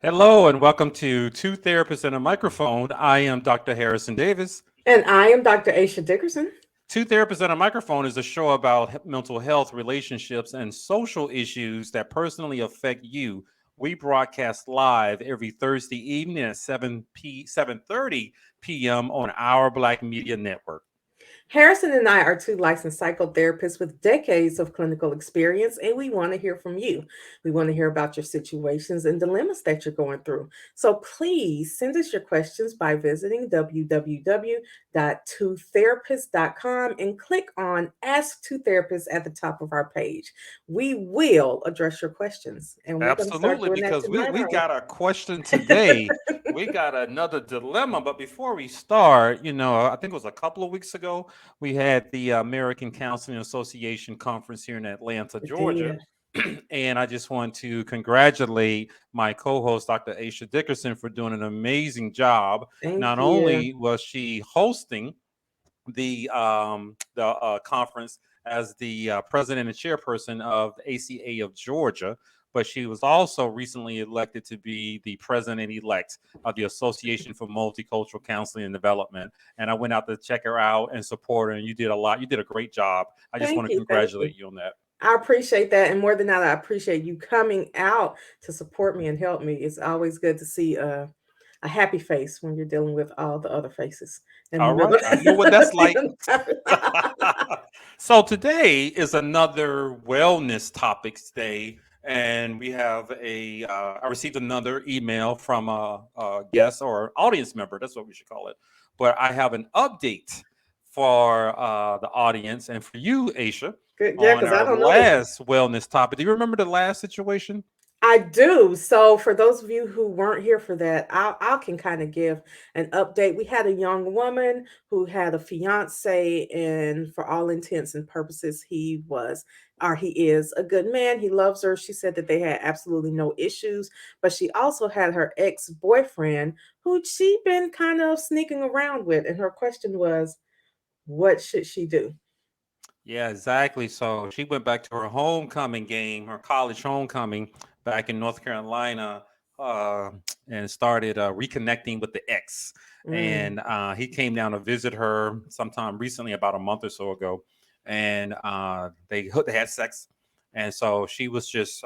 Hello and welcome to Two Therapists and a Microphone. I am Dr. Harrison Davis. And I am Dr. Aisha Dickerson. Two Therapists and a Microphone is a show about mental health, relationships, and social issues that personally affect you. We broadcast live every Thursday evening at 7:30 p.m. on our Black Media Network. Harrison and I are two licensed psychotherapists with decades of clinical experience, and we want to hear from you. We want to hear about your situations and dilemmas that you're going through. So please send us your questions by visiting www.twotherapist.com and click on Ask Two Therapists at the top of our page. We will address your questions, and we're going to start Absolutely, doing that because we tomorrow. got a question today. We got another dilemma. But before we start, I think it was a couple of weeks ago, we had the American Counseling Association conference here in Atlanta, Georgia. Dear, And I just want to congratulate my co-host, Dr. Aisha Dickerson, for doing an amazing job. thank Not you. only was she hosting the conference as the president and chairperson of the ACA of Georgia, but she was also recently elected to be the president-elect of the Association for Multicultural Counseling and Development. And I went out to check her out and support her, and you did a lot. You did a great job. I just want Thank to you. Thank you. congratulate you on that. I appreciate that. And more than that, I appreciate you coming out to support me and help me. It's always good to see a happy face when you're dealing with all the other faces and All another. right. I know what that's like. So today is another wellness topics day, and we have I received another email from a guest or audience member. That's what we should call it. But I have an update for the audience and for you, Aisha, Good. Yeah, on because I our don't know this. last wellness topic. Do you remember the last situation? I do. So for those of you who weren't here for that, I can kind of give an update. We had a young woman who had a fiance, and for all intents and purposes, he is a good man. He loves her. She said that they had absolutely no issues, but she also had her ex-boyfriend who she'd been kind of sneaking around with, and her question was, what should she do? Yeah, exactly. So she went back to her homecoming game, her college homecoming back in North Carolina, uh, and started reconnecting with the ex. Mm. And he came down to visit her sometime recently, about a month or so ago, and they had sex. And so she was just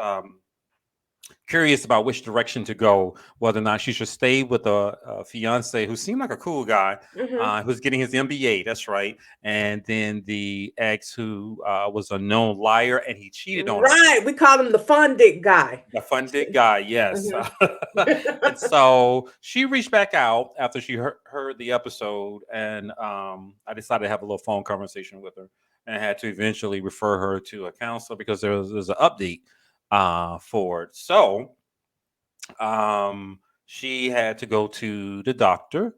curious about which direction to go, whether or not she should stay with a fiance who seemed like a cool guy, Hmm. who's getting his MBA. That's right. And then the ex who was a known liar and he cheated on her. Right. We call him the fun dick guy. The fun dick guy, yes. Mhm. And so she reached back out after she heard the episode, and I decided to have a little phone conversation with her, and I had to eventually refer her to a counselor because there's an update for it. So she had to go to the doctor,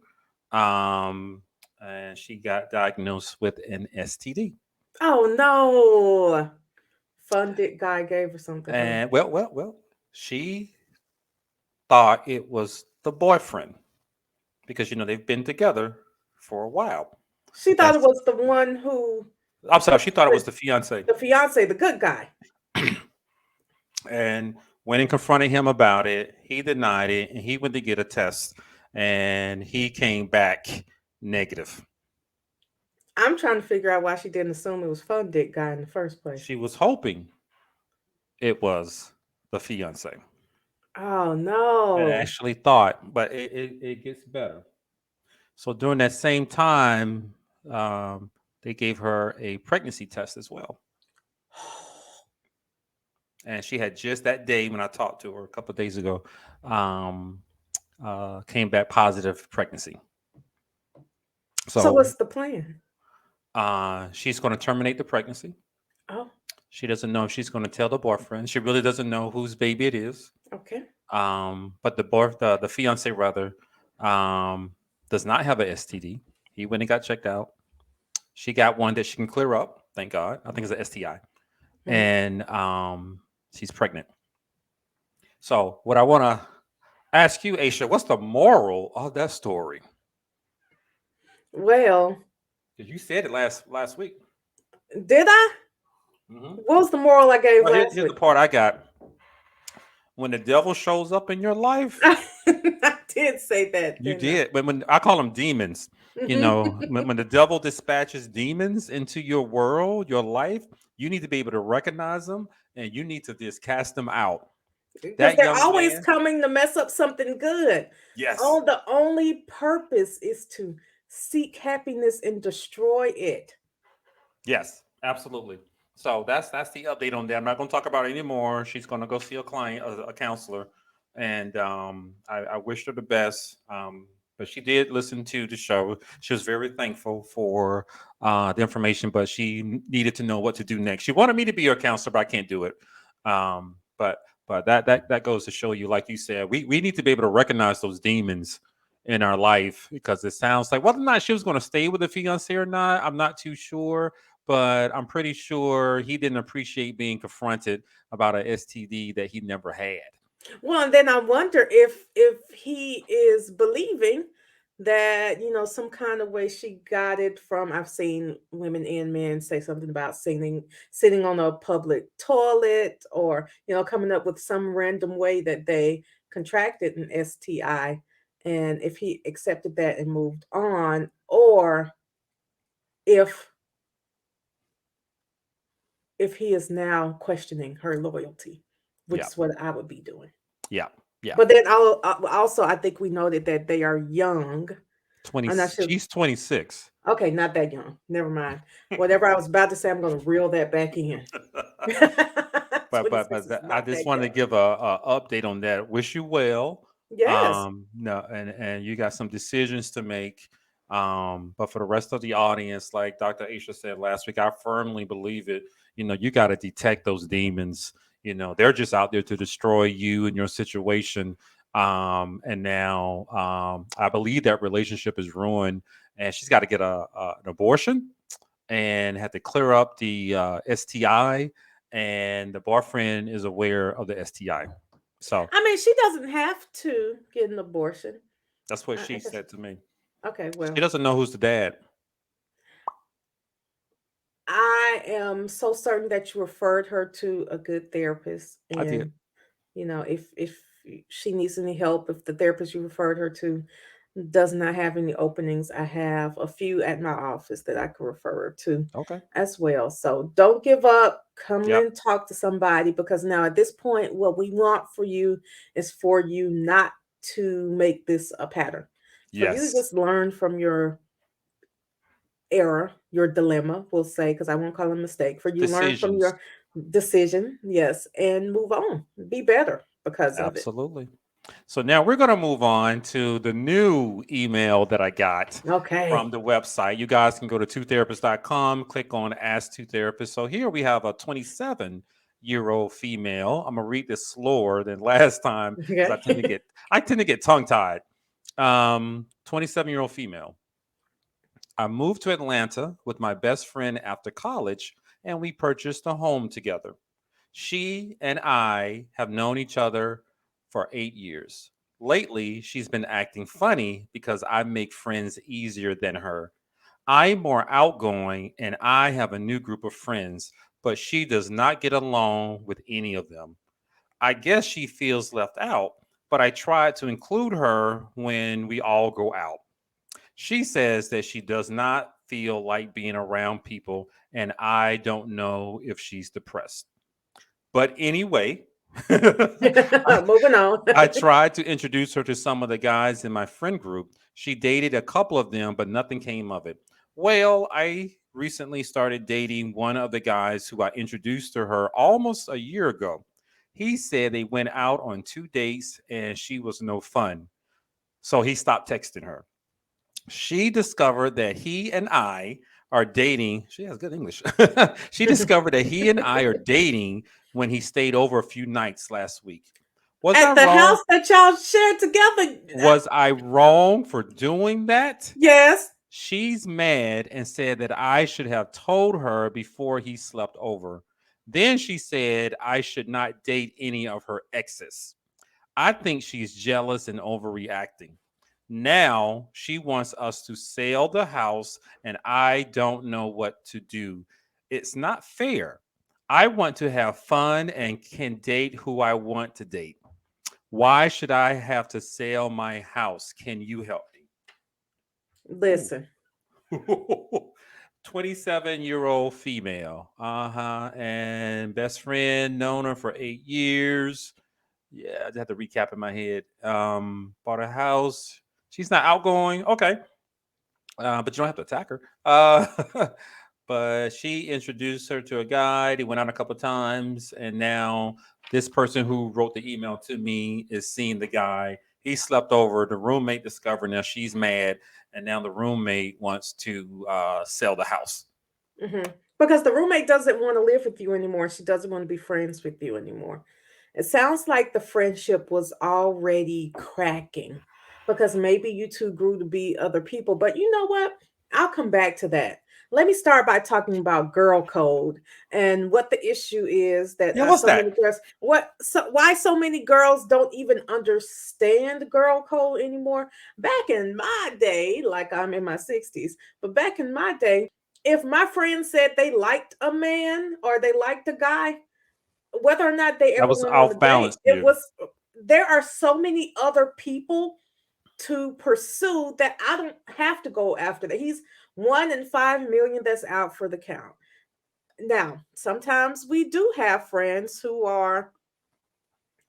um, and she got diagnosed with an STD. Oh no. Fun dick guy gave her something, huh? And well, she thought it was the boyfriend because they've been together for a while. She thought it That's was the one who I'm sorry, she thought it was the fiance, the fiance, the good guy. and went and confronted him about it. He denied it, and he went to get a test, and he came back negative. I'm trying to figure out why she didn't assume it was fun dick guy in the first place. She was hoping it was the fiance, Oh and no. actually thought, but it gets better. So during that same time, they gave her a pregnancy test as well. And she had just that day when I talked to her a couple of days ago, um, came back positive pregnancy. So So what's the plan? she's going to terminate the pregnancy. Oh, She doesn't know if she's going to tell the boyfriend. She really doesn't know whose baby it is. okay. But the fiance rather, um, does not have a STD. He went and got checked out. She got one that she can clear up. Thank God. I think it's an STI, Mm. and she's pregnant. So what I want to ask you, Aisha, what's the moral of that story? Well, Because you said it last week. did I? Hmm. What was the moral I gave Well, last here's week? the part I got. when the devil shows up in your life, I did say that, you didn't I? did. When I call them demons, Mhm. when the devil dispatches demons into your world, your life, you need to be able to recognize them and you need to just cast them out. Because That they're young always man, coming to mess up something good. yes, Oh, the only purpose is to seek happiness and destroy it. yes, absolutely. So that's the update on that. I'm not going to talk about it anymore. She's going to go see a client, a counselor, and I wish her the best. But she did listen to the show. She was very thankful for the information, but she needed to know what to do next. She wanted me to be her counselor, but I can't do it. But that goes to show you, like you said, we need to be able to recognize those demons in our life because it sounds like whether or not she was going to stay with the fiance or not, I'm not too sure, but I'm pretty sure he didn't appreciate being confronted about a STD that he never had. Well, and then I wonder if he is believing that, some kind of way she got it from. I've seen women and men say something about sitting on a public toilet, or, coming up with some random way that they contracted an STI, and if he accepted that and moved on, or if if he is now questioning her loyalty, which Yeah, is what I would be doing. yeah, yeah. But then also, I think we noted that they are young. 20. I'm not sure. She's 26. Okay, not that young. Never mind. Whatever I was about to say, I'm going to reel that back in. But 26 is I not just that wanted to young. give a update on that. Wish you well. Yes. No, and you got some decisions to make. But for the rest of the audience, like Dr. Aisha said last week, I firmly believe it. You got to detect those demons. They're just out there to destroy you and your situation. And now I believe that relationship is ruined, and she's got to get an abortion and had to clear up the STI, and the boyfriend is aware of the STI. So I mean, she doesn't have to get an abortion. that's what I she guess. said to me. Okay, She well, doesn't know who's the dad. I am so certain that you referred her to a good therapist, I did. and if she needs any help, if the therapist you referred her to does not have any openings, I have a few at my office that I could refer her to Okay. as well. So don't give up. Come Yep. and talk to somebody, because now at this point, what we want for you is for you not to make this a pattern. For you to Yes. just learn from your error, your dilemma, we'll say, because I won't call it a mistake. For you to learn from Decisions. your decision, yes, and move on. Be better because of it. Absolutely. So now we're going to move on to the new email that I got from Okay. the website. You guys can go to twotherapist.com, click on Ask Two Therapists. So here we have a 27-year-old female. I'm gonna read this slower than last time because Okay. I tend to get tongue tied. 27-year-old female. I moved to Atlanta with my best friend after college, and we purchased a home together. She and I have known each other for 8 years. Lately, she's been acting funny because I make friends easier than her. I'm more outgoing and I have a new group of friends, but she does not get along with any of them. I guess she feels left out, but I try to include her when we all go out. She says that she does not feel like being around people, and I don't know if she's depressed. But anyway, I, Moving on. I tried to introduce her to some of the guys in my friend group. She dated a couple of them, but nothing came of it. Well, I recently started dating one of the guys who I introduced to her almost a year ago. He said they went out on 2 dates and she was no fun. So he stopped texting her. She discovered that he and I are dating. She has good English. She discovered that he and I are dating when he stayed over a few nights last week. Was I At the wrong? house that y'all shared together. Was I wrong for doing that? Yes. She's mad and said that I should have told her before he slept over. Then she said I should not date any of her exes. I think she's jealous and overreacting. Now she wants us to sell the house, and I don't know what to do. It's not fair. I want to have fun and can date who I want to date. Why should I have to sell my house? Can you help me? Listen. Ooh. 27-year-old female. Uh-huh. And best friend, known her for 8 years. Yeah, I just have to recap in my head. Bought a house. She's not outgoing. Okay. But you don't have to attack her. But she introduced her to a guy. They went out a couple of times, and now this person who wrote the email to me is seeing the guy. He slept over. The roommate discovered. Now she's mad, and now the roommate wants to sell the house. Because the roommate doesn't want to live with you anymore. She doesn't want to be friends with you anymore. It sounds like the friendship was already cracking because maybe you two grew to be other people. But you know what? I'll come back to that. Let me start by talking about girl code and what the issue is that Yeah, what's so that? many girls why so many girls don't even understand girl code anymore. Back in my day, like I'm in my 60s, but back in my day, if my friend said they liked a man or they liked a guy, whether or not they That ever was went on a off date, balance to it you. was there are so many other people to pursue that I don't have to go after that. He's 1 in 5 million that's out for the count. Now, sometimes we do have friends who are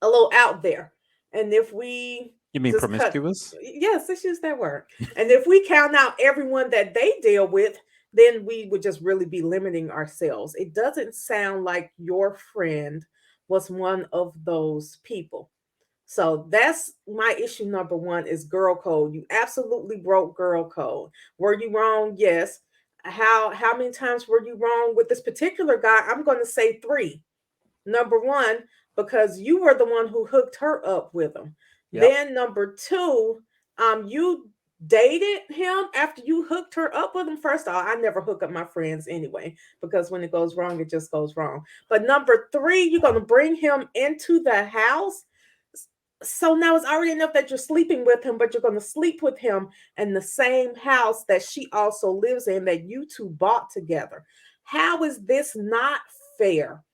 a little out there. And if we You mean just cut, promiscuous? yes, let's use that word. And if we count out everyone that they deal with, then we would just really be limiting ourselves. It doesn't sound like your friend was one of those people. So that's my issue number one is girl code. You absolutely broke girl code. Were you wrong? Yes. How many times were you wrong with this particular guy? I'm going to say three. Number one, because you were the one who hooked her up with him. Yep. Then number two, you dated him after you hooked her up with him. First of all, I never hook up my friends anyway, because when it goes wrong, it just goes wrong. But number three, you're gonna bring him into the house. So now it's already enough that you're sleeping with him, but you're going to sleep with him in the same house that she also lives in that you two bought together. How is this not fair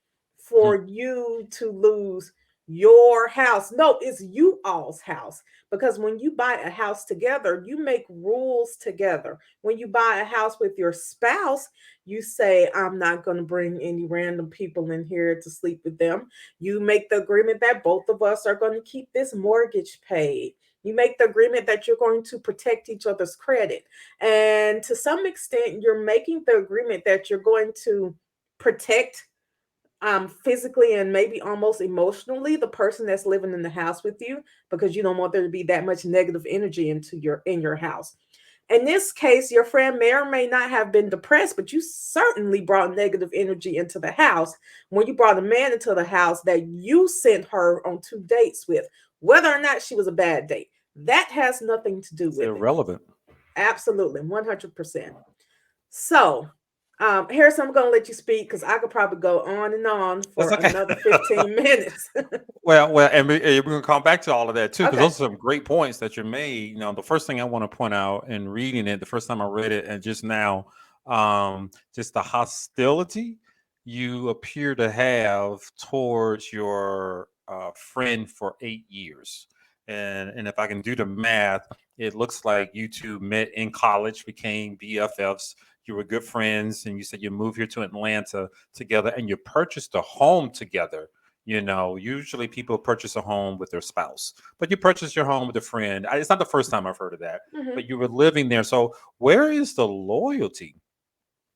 Hmm. for you to lose your house? No, it's you all's house. Because when you buy a house together, you make rules together. When you buy a house with your spouse, you say, I'm not going to bring any random people in here to sleep with them. You make the agreement that both of us are going to keep this mortgage paid. You make the agreement that you're going to protect each other's credit. And to some extent, you're making the agreement that you're going to protect physically and maybe almost emotionally the person that's living in the house with you, because you don't want there to be that much negative energy in your house. In this case, your friend may or may not have been depressed, but you certainly brought negative energy into the house when you brought a man into the house that you sent her on 2 dates with, whether or not she was a bad date. That has nothing to do It's with it. irrelevant. Absolutely, 100%. So, Harrison, I'm going to let you speak because I could probably go on and on That's for okay. another 15 minutes. Well, and we're going to come back to all of that too, because Okay. those are some great points that you made. The first thing I want to point out in reading it, the first time I read it, and just now, just the hostility you appear to have towards your friend for 8 years. And if I can do the math, it looks like you two met in college, became BFFs. You were good friends, and you said you moved here to Atlanta together, and you purchased a home together. Usually people purchase a home with their spouse, but you purchase your home with a friend. It's not the first time I've heard of that, Hmm. but you were living there. So, where is the loyalty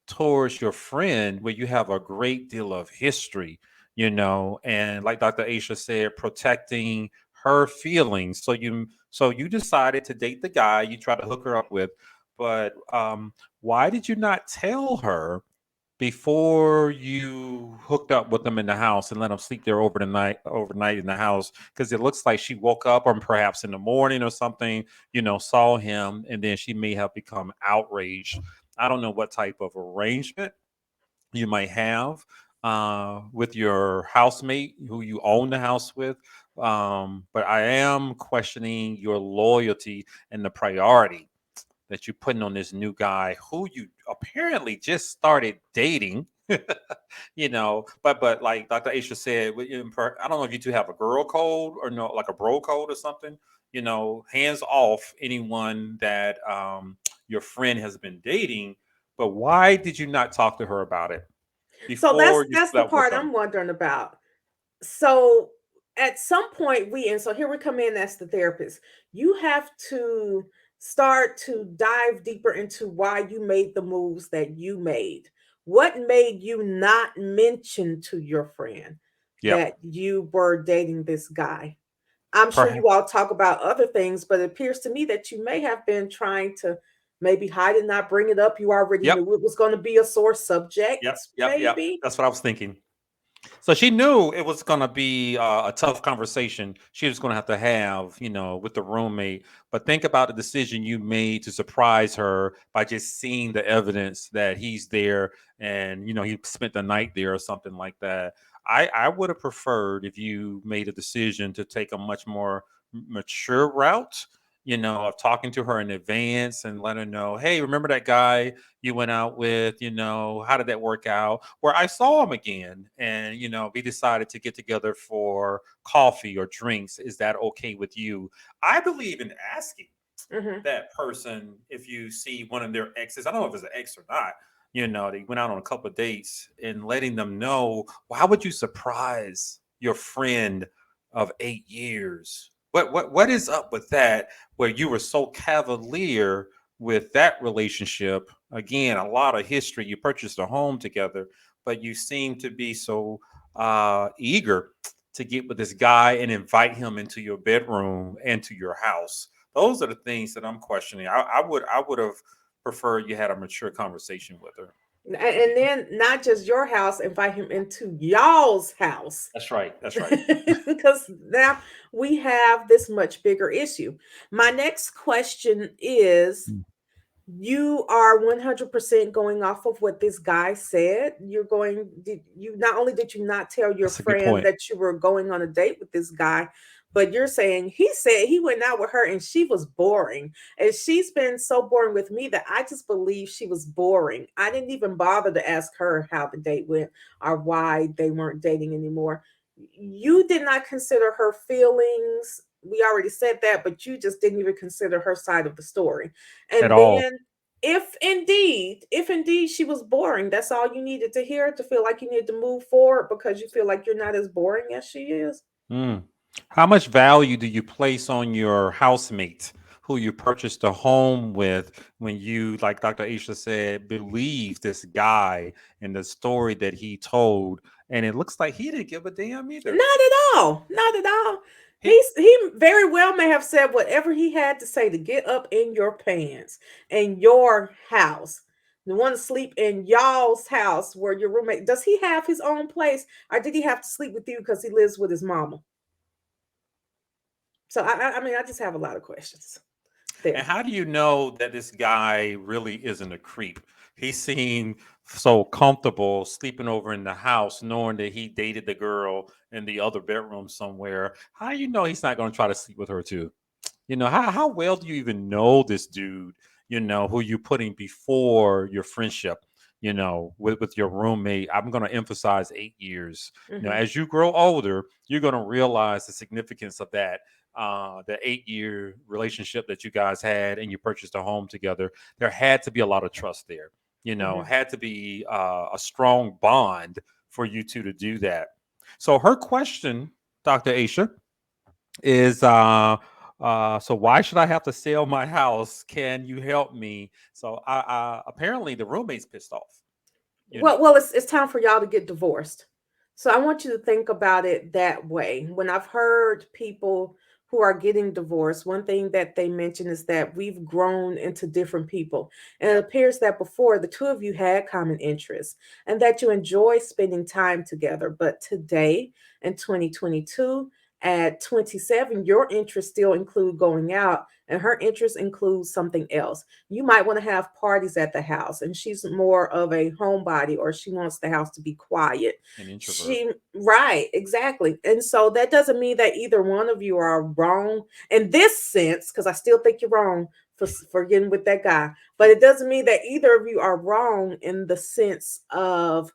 towards your friend where you have a great deal of history, and like Dr. Aisha said, protecting her feelings? So you decided to date the guy you tried to hook her up with, but why did you not tell her before you hooked up with them in the house and let them sleep there overnight in the house? Because it looks like she woke up, or perhaps in the morning or something, saw him, and then she may have become outraged. I don't know what type of arrangement you might have with your housemate who you own the house with, but I am questioning your loyalty and the priority that you're putting on this new guy who you apparently just started dating. But like Dr. Aisha said, I don't know if you two have a girl code or no, like a bro code or something. Hands off anyone that your friend has been dating. But why did you not talk to her about it So before you that's the slept with part them? I'm wondering about. So at some point and so here we come in as the therapist. You have to start to dive deeper into why you made the moves that you made. What made you not mention to your friend Yep. that you were dating this guy? I'm sure Perhaps. you all talk about other things, but it appears to me that you may have been trying to maybe hide it, not bring it up. You already Yep. knew it was going to be a sore Yep. subject, Yep. Yep. maybe. That's what I was thinking. So she knew it was going to be a tough conversation. She was going to have, with the roommate. But think about the decision you made to surprise her by just seeing the evidence that he's there and, he spent the night there or something like that. I would have preferred if you made a decision to take a much more mature route, of talking to her in advance and let her know, hey, remember that guy you went out with, how did that work out? Where I saw him again and, we decided to get together for coffee or drinks. Is that okay with you? I believe in asking Hmm. that person if you see one of their exes. I don't know if it's an ex or not. They went out on a couple of dates and letting them know, why would you surprise your friend of 8 years? What is up with that? Where you were so cavalier with that relationship? Again, a lot of history. You purchased a home together, but you seem to be so eager to get with this guy and invite him into your bedroom and to your house. Those are the things that I'm questioning. I would have preferred you had a mature conversation with her. And then not just your house, invite him into y'all's house. That's right. That's right. Because now we have this much bigger issue. My next question is, Mm. you are 100% going off of what this guy said. Did you, not only did you not tell your That's a good friend point. that you were going on a date with this guy, but you're saying he said he went out with her and she was boring. And she's been so boring with me that I just believe she was boring. I didn't even bother to ask her how the date went or why they weren't dating anymore. You did not consider her feelings. We already said that, but you just didn't even consider her side of the story. At And all. then if indeed she was boring, that's all you needed to hear to feel like you need to move forward because you feel like you're not as boring as she is. Mm. How much value do you place on your housemate who you purchased a home with when you, like Dr. Aisha said, believe this guy and the story that he told? And it looks like he didn't give a damn Not either. at all. Not at all. He, He very well may have said whatever he had to say to get up in your pants in your house. The one to sleep in y'all's house where your roommate, does he have his own place or did he have to sleep with you because he lives with his mama? So I mean I just have a lot of questions And there. how do you know that this guy really isn't a creep? He seemed so comfortable sleeping over in the house, knowing that he dated the girl in the other bedroom somewhere. How do you know he's not going to try to sleep with her too? How well do you even know this dude, who you putting before your friendship, with your roommate? I'm going to emphasize 8 years. Mhm. As you grow older, you're going to realize the significance of that. The 8 year relationship that you guys had and you purchased a home together, there had to be a lot of trust there, Mhm. had to be a strong bond for you two to do that. So her question, Dr. Aisha, is so why should I have to sell my house? Can you help me? So apparently the roommate's pissed off, you know. Well, it's time for y'all to get divorced. So I want you to think about it that way. When I've heard people who are getting divorced, one thing that they mention is that we've grown into different people. And it Yep. appears that before the two of you had common interests and that you enjoy spending time together. But today in 2022, at 27, your interests still include going out and her interests include something else. You might want to have parties at the house and she's more of a homebody or she wants the house to be quiet. An introvert. She Right, exactly. And so that doesn't mean that either one of you are wrong in this sense, because I still think you're wrong for getting with that guy, but it doesn't mean that either of you are wrong in the sense of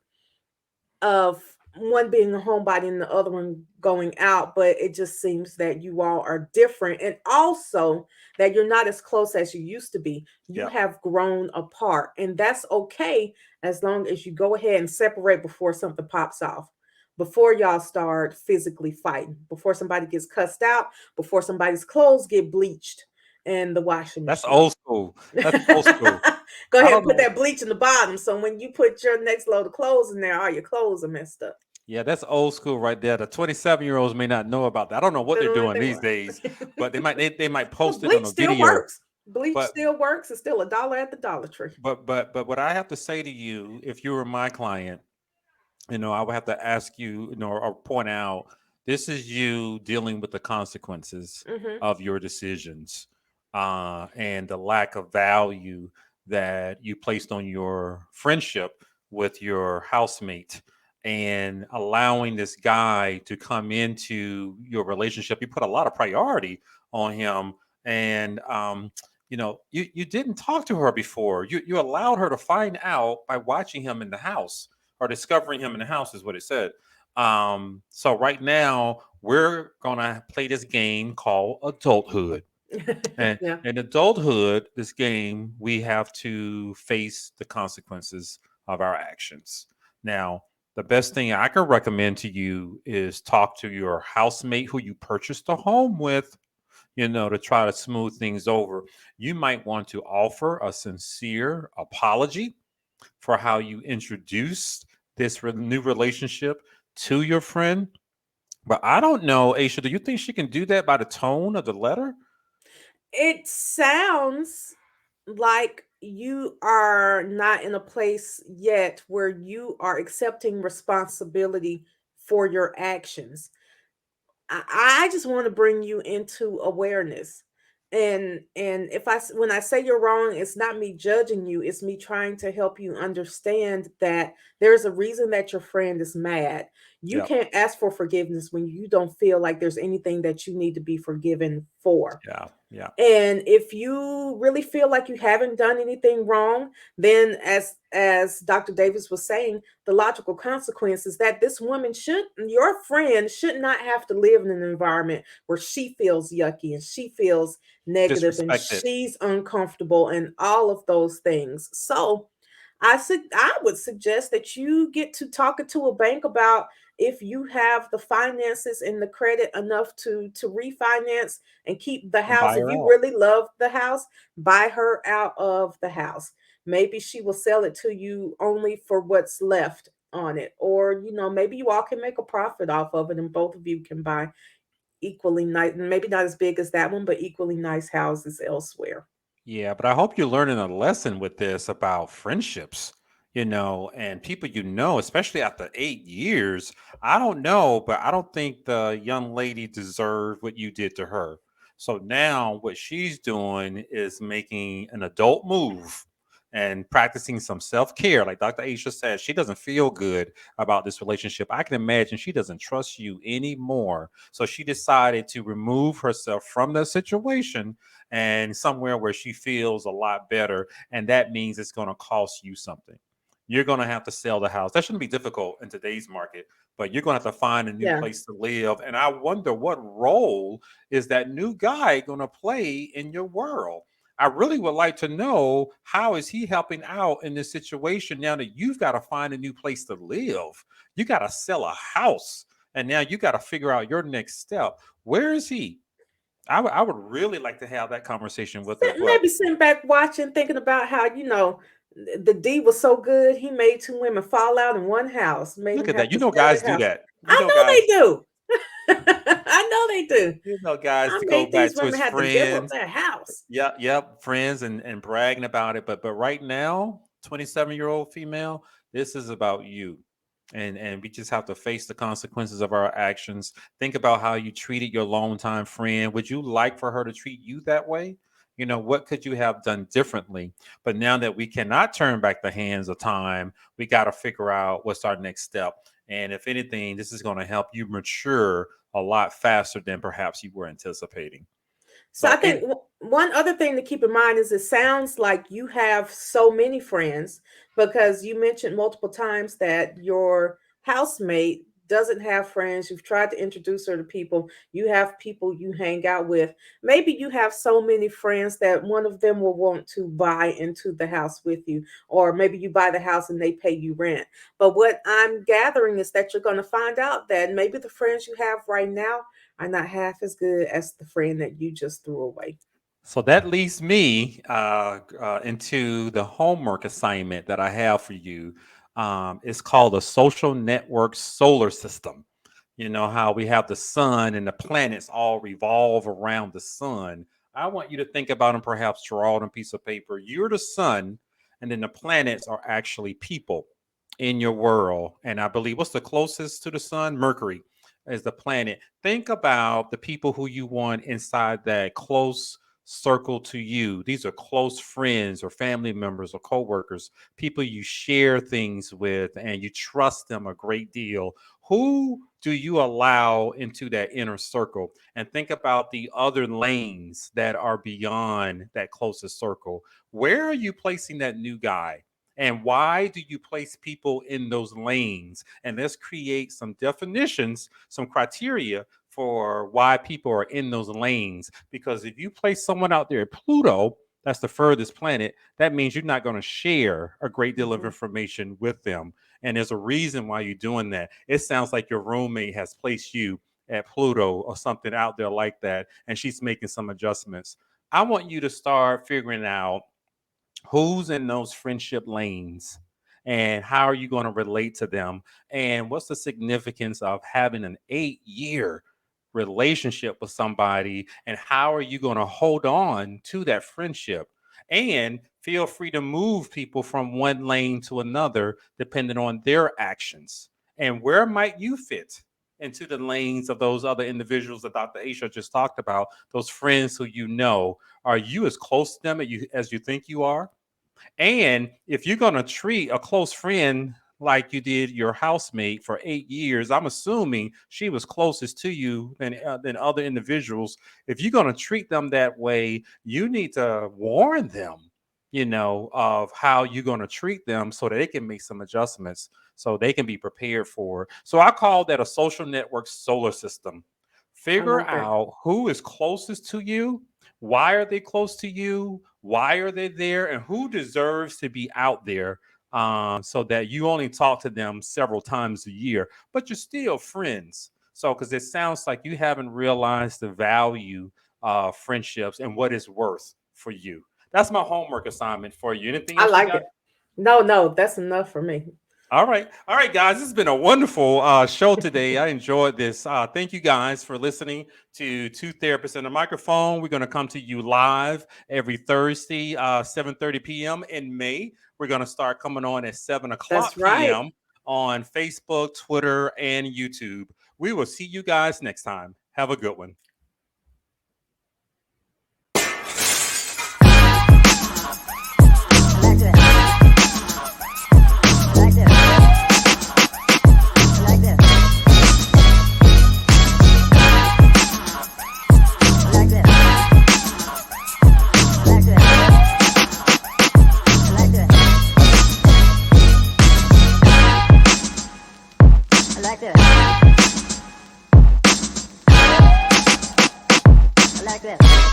of one being a homebody and the other one going out, but it just seems that you all are different, and also that you're not as close as you used to be. You Yeah. have grown apart, and that's okay as long as you go ahead and separate before something pops off. Before y'all start physically fighting, before somebody gets cussed out, before somebody's clothes get bleached in the washing That's machine. old school. That's old school. Go I ahead and don't put know. that bleach in the bottom. So when you put your next load of clothes in there, all your clothes are messed up. Yeah, that's old school right there. The 27-year-olds may not know about that. I don't know what Don't they're know what doing they these want. days, but they might Well, post it on bleach a still video. works. Bleach But still works. It's still $1 at the Dollar Tree. but what I have to say to you, if you were my client, I would have to ask you, or point out, this is you dealing with the consequences Hmm. of your decisions, and the lack of value that you placed on your friendship with your housemate, and allowing this guy to come into your relationship. You put a lot of priority on him, and you didn't talk to her before. You allowed her to find out by watching him in the house, or discovering him in the house, is what it said. So right now we're gonna play this game called adulthood. And Yeah. in adulthood, this game, we have to face the consequences of our actions. Now, the best thing I can recommend to you is talk to your housemate who you purchased a home with, to try to smooth things over. You might want to offer a sincere apology for how you introduced this new relationship to your friend. But I don't know, Aisha, do you think she can do that by the tone of the letter? It sounds like you are not in a place yet where you are accepting responsibility for your actions. I just want to bring you into awareness. And if when I say you're wrong, it's not me judging you, it's me trying to help you understand that there's a reason that your friend is mad. You Yeah. can't ask for forgiveness when you don't feel like there's anything that you need to be forgiven for. Yeah. Yeah. And if you really feel like you haven't done anything wrong, then as Dr. Davis was saying, the logical consequence is that this woman should your friend should not have to live in an environment where she feels yucky and she feels negative and Disrespected. she's uncomfortable and all of those things. So I would suggest that you get to talking to a bank about if you have the finances and the credit enough to refinance and keep the And house. buy If her you out. really love the house, buy her out of the house. Maybe she will sell it to you only for what's left on it. Or, maybe you all can make a profit off of it and both of you can buy equally nice, maybe not as big as that one, but equally nice houses elsewhere. Yeah, but I hope you're learning a lesson with this about friendships, and people, especially after 8 years. I don't know, but I don't think the young lady deserved what you did to her. So now what she's doing is making an adult move and practicing some self care. Like Dr. Aisha said, she doesn't feel good about this relationship. I can imagine she doesn't trust you anymore. So she decided to remove herself from the situation and somewhere where she feels a lot better. And that means it's going to cost you something. You're going to have to sell the house. That shouldn't be difficult in today's market, but you're going to have to find a new Yeah. place to live. And I wonder, what role is that new guy going to play in your world? I really would like to know, how is he helping out in this situation now that you've got to find a new place to live? You got to sell a house, and now you got to figure out your next step. Where is he? I would really like to have that conversation with her, but Maybe sitting back watching, thinking about how, the D was so good, he made two women fall out in one house, made look them at have that. to sell Guys their do house. that. I know Guys, they do. I know they do. guys I to go made these back to women his have to give up friends. their house. Yep, friends, and bragging about it. But right now, 27-year-old female, this is about you. And we just have to face the consequences of our actions. Think about how you treated your longtime friend. Would you like for her to treat you that way? What could you have done differently? But now that we cannot turn back the hands of time, we got to figure out what's our next step. And if anything, this is going to help you mature a lot faster than perhaps you were anticipating. So I So, think one other thing to keep in mind is it sounds like you have so many friends because you mentioned multiple times that your housemate doesn't have friends, you've tried to introduce her to people, you have people you hang out with. Maybe you have so many friends that one of them will want to buy into the house with you, or maybe you buy the house and they pay you rent. But what I'm gathering is that you're going to find out that maybe the friends you have right now are not half as good as the friend that you just threw away. So that leads me into the homework assignment that I have for you. It's called a social network solar system. You know how we have the sun and the planets all revolve around the sun. I want you to think about and perhaps draw on a piece of paper. You're the sun, and then the planets are actually people in your world. And I believe what's the closest to the sun? Mercury is the planet. Think about the people who you want inside that close circle to you. These are close friends or family members or coworkers, people you share things with and you trust them a great deal. Who do you allow into that inner circle? And think about the other lanes that are beyond that closest circle. Where are you placing that new guy? And why do you place people in those lanes? And let's create some definitions, some criteria for why people are in those lanes. Because if you place someone out there at Pluto, that's the furthest planet, that means you're not going to share a great deal of Mhm. information with them. And there's a reason why you're doing that. It sounds like your roommate has placed you at Pluto or something out there like that, and she's making some adjustments. I want you to start figuring out who's in those friendship lanes and how are you going to relate to them, and what's the significance of having an 8-year relationship with somebody, and how are you going to hold on to that friendship, and feel free to move people from one lane to another depending on their actions, and where might you fit into the lanes of those other individuals that Dr. Aisha just talked about, those friends who you know. Are you as close to them as you think you are? And if you're going to treat a close friend like you did your housemate for 8 years, I'm assuming she was closest to you than other individuals. If you're going to treat them that way, you need to warn them, of how you're going to treat them so that they can make some adjustments so they can be prepared for it. So I call that a social network solar system. I Figure like that. out who is closest to you, why are they close to you, why are they there, and who deserves to be out there, so that you only talk to them several times a year, but you're still friends. So, because it sounds like you haven't realized the value of friendships and what it's worth for you. That's my homework assignment for you. Anything I else you like got? it. No, no, that's enough for me. All right, guys. This has been a wonderful show today. I enjoyed this. Thank you guys for listening to Two Therapists and a Microphone. We're going to come to you live every Thursday, 7:30 p.m. in May. We're going to start coming on at 7 That's o'clock right. p.m. on Facebook, Twitter, and YouTube. We will see you guys next time. Have a good one. Like this.